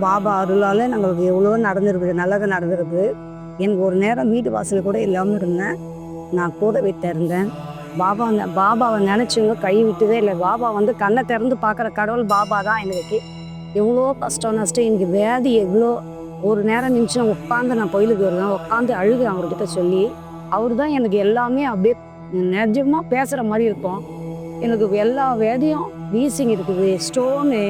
பாபா அருளால் எங்களுக்கு எவ்வளோ நடந்திருக்குது, நல்லது நடந்திருக்கு. எனக்கு ஒரு நேரம் வீட்டு வாசல் கூட இல்லாமல் இருந்தேன். நான் கூட வீட்டில் இருந்தேன். பாபாவை நினச்சவங்க கை விட்டதே இல்லை. பாபா வந்து கண்ணை திறந்து பார்க்குற கடவுள் பாபா தான். எனக்கு எவ்வளோ கஷ்டம் நஷ்டம், எனக்கு வியாதி எவ்வளோ. ஒரு நேரம் நினச்சி நான் உட்காந்து நான் கோயிலுக்கு வருவேன், உட்காந்து அழுகு அவர்கிட்ட சொல்லி. அவர் தான் எனக்கு எல்லாமே அப்படியே நிஜமாக பேசுகிற மாதிரி இருக்கும். எனக்கு எல்லா வியாதியும் வீசிங் இருக்குது, ஸ்டோனு.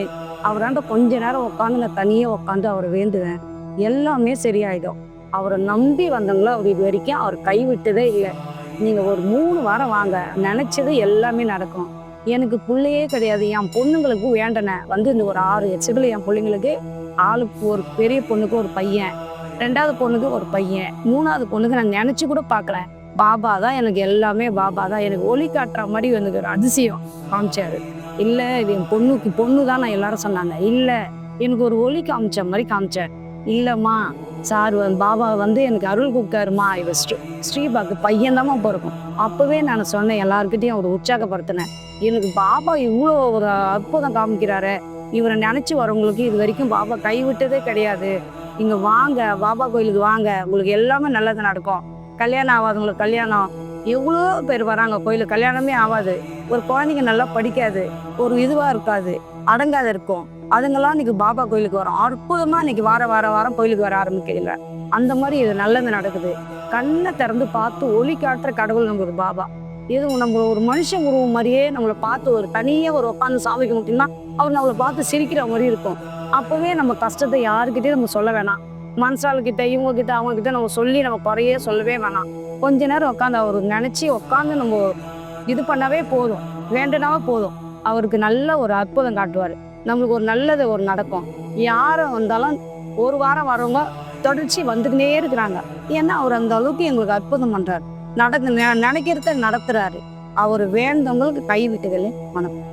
அவராண்ட கொஞ்ச நேரம் உட்காந்து நான் தனியாக உட்காந்து அவரை வேண்டுவேன், எல்லாமே சரியாயிடும். அவரை நம்பி வந்தவங்களோ அவர் இது வரைக்கும் அவர் கைவிட்டதே இல்லை. நீங்கள் ஒரு 3 வாரம் வாங்க, நினச்சது எல்லாமே நடக்கும். எனக்கு பிள்ளையே கிடையாது. என் பொண்ணுங்களுக்கு வேண்டனேன் வந்து இந்த ஒரு 6 எச்சபிள் என் பிள்ளைங்களுக்கு. ஆளுக்கு ஒரு பெரிய பொண்ணுக்கு ஒரு பையன், 2வது பொண்ணுக்கு ஒரு பையன், 3வது பொண்ணுக்கு நான் நினச்சி கூட பார்க்கல. பாபா தான் எனக்கு எல்லாமே. பாபா தான் எனக்கு ஒளி காட்டுற மாதிரி எனக்கு ஒரு அதிசயம் காமிச்சாரு. இல்லை இது என் பொண்ணு தான் நான் எல்லாரும் சொன்னாங்க. இல்லை, எனக்கு ஒரு ஒளி காமிச்ச மாதிரி காமிச்சார். இல்லைம்மா சார் பாபா வந்து எனக்கு அருள் கொடுத்தாருமா, இவ ஸ்ரீபாக்கு பையன்தாம்மா பிறக்கும். அப்போவே நான் சொன்னேன், எல்லாருக்கிட்டையும் ஒரு உற்சாகப்படுத்தினேன். எனக்கு பாபா இவ்வளோ ஒரு அற்புதம் காமிக்கிறாரு. இவரை நினச்சி வரவங்களுக்கு இது வரைக்கும் பாபா கைவிட்டதே கிடையாது. இங்கே வாங்க, பாபா கோயிலுக்கு வாங்க, உங்களுக்கு எல்லாமே நல்லது நடக்கும். கல்யாணம் ஆகாதவங்களுக்கு கல்யாணம். எவ்வளோ பேர் வராங்க கோயிலுக்கு, கல்யாணமே ஆகாது. ஒரு குழந்தைங்க நல்லா படிக்காது, ஒரு இதுவாக இருக்காது, அடங்காத இருக்கும். அதுங்கெல்லாம் இன்னைக்கு பாபா கோயிலுக்கு வரோம். அற்புதமாக இன்னைக்கு வாரம் கோயிலுக்கு வர ஆரம்பிக்கல. அந்த மாதிரி இது நல்லது நடக்குது. கண்ணை திறந்து பார்த்து ஒளி காட்டுற கடவுள் நம்மளுக்கு பாபா. இது நம்ம ஒரு மனுஷன் உருவம் மாதிரியே நம்மளை பார்த்து ஒரு தனியாக ஒரு உட்காந்து சாமிக்க முடியும்னா அவர் நம்மளை பார்த்து சிரிக்கிற மாதிரி இருக்கும். அப்போவே நம்ம கஷ்டத்தை யாருக்கிட்டே நம்ம சொல்ல வேணாம். மனசாளுக்கிட்ட இவங்ககிட்ட அவங்கக்கிட்ட நம்ம சொல்லி நம்ம குறையே சொல்லவே வேணாம். கொஞ்ச நேரம் உட்காந்து அவர் நினச்சி உட்காந்து நம்ம இது பண்ணாவே போதும், வேண்டுனாவே போதும். அவருக்கு நல்ல ஒரு அற்புதம் காட்டுவார். நம்மளுக்கு ஒரு நல்லது ஒரு நடக்கும். யாரும் வந்தாலும் ஒரு வாரம் வரவங்க தொடர்ச்சி வந்துக்கினே இருக்கிறாங்க. ஏன்னா அவர் அந்த அளவுக்கு எங்களுக்கு அற்புதம் பண்ணுறாரு. நினைக்கிறத நடத்துறாரு. அவர் வேண்டவங்களுக்கு கைவிட்டுகளே வணக்கம்.